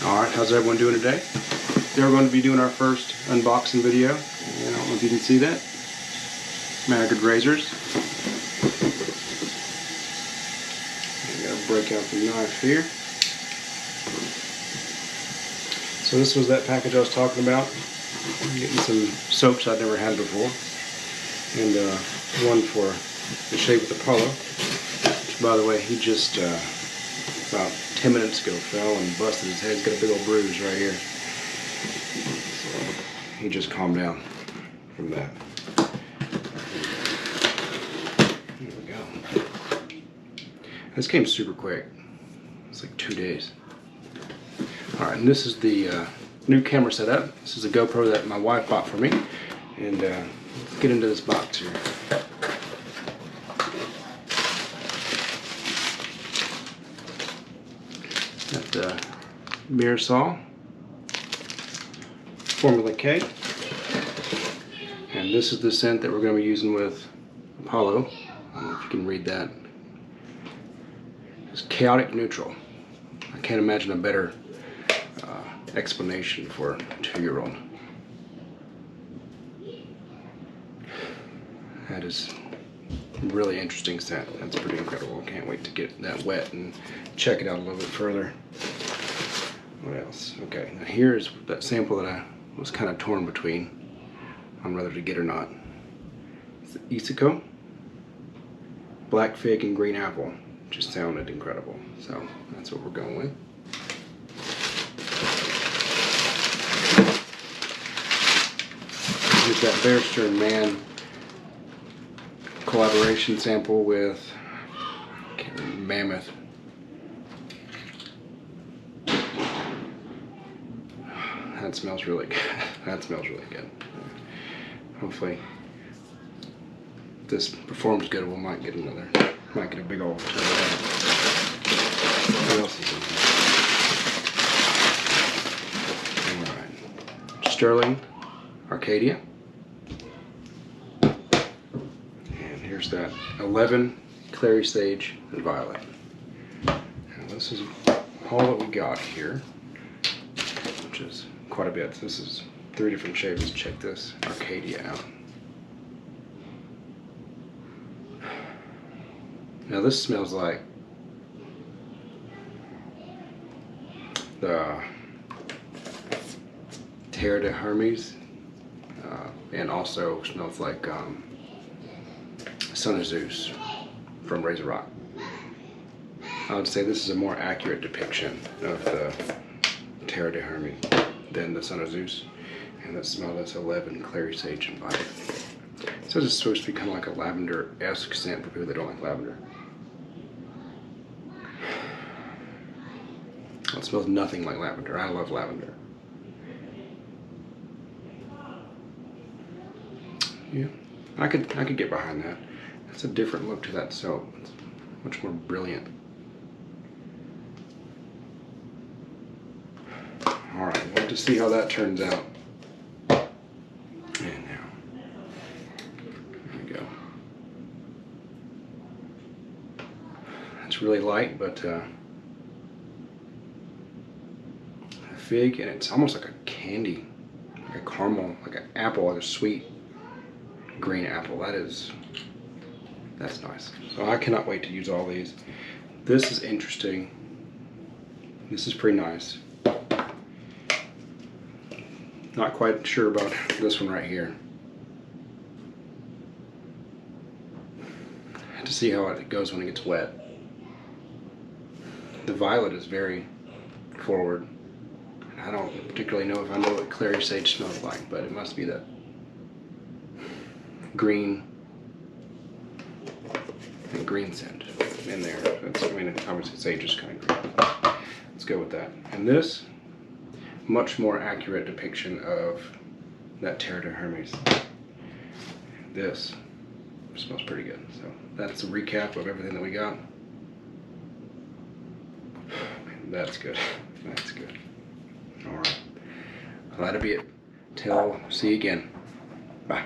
Alright, how's everyone doing today? Today we're going to be doing our first unboxing video. And I don't know if you can see that. Maggard razors. I gotta break out the knife here. So this was that package I was talking about. I'm getting some soaps I've never had before. And one for the shave with Apollo. Which, by the way, he just about 10 minutes ago fell and busted his head. He's got a big old bruise right here. So he just calmed down from that. There we go. This came super quick. It's like 2 days. Alright, and this is the new camera setup. This is a GoPro that my wife bought for me. And let's get into this box here. Got the Myrsol Formula K, and this is the scent that we're going to be using with Apollo. I don't know if you can read that. It's chaotic neutral. I can't imagine a better explanation for a 2-year-old. That is really interesting scent. That's pretty incredible. I can't wait to get that wet and check it out a little bit further. What else? Okay, now here's that sample that I was kind of torn between on whether to get or not. It's the Isacco, black fig and green apple. Just sounded incredible. So that's what we're going with. Here's that Bear Stern Man collaboration sample with Mammoth. That smells really good. That smells really good. Hopefully this performs good. We might get another. Might get a big old. What else is in there? Alright. Sterling Arkadia. And here's that 11 clary, sage, and violet. And this is all that we got here, which is quite a bit. This is 3 different shades. Check this Arkadia out. Now this smells like the Terre de Hermes, and also smells like Son of Zeus from Razor Rock. I would say this is a more accurate depiction of the Terre de Hermes than the Son of Zeus. And that smell, that's 11 clary, sage, and violet. So it's supposed to be kind of like a lavender-esque scent for people that don't like lavender. Well, it smells nothing like lavender. I love lavender. Yeah, I could get behind that. That's a different look to that soap. It's much more brilliant. Alright, we'll just see how that turns out. And now, there we go. It's really light, but a fig, and it's almost like a candy, like a caramel, like an apple, like a sweet green apple. That's nice. So I cannot wait to use all these. This is interesting. This is pretty nice. Not quite sure about this one right here. I have to see how it goes when it gets wet. The violet is very forward. I don't particularly know if I know what clary sage smells like, but it must be that green and green scent in there. That's, I mean, obviously sage is kind of green. Let's go with that. And this, much more accurate depiction of that Terre de Hermes. This smells pretty good. So that's a recap of everything that we got. That's good. That's good. All right. Well, that'll be it. Till see you again. Bye.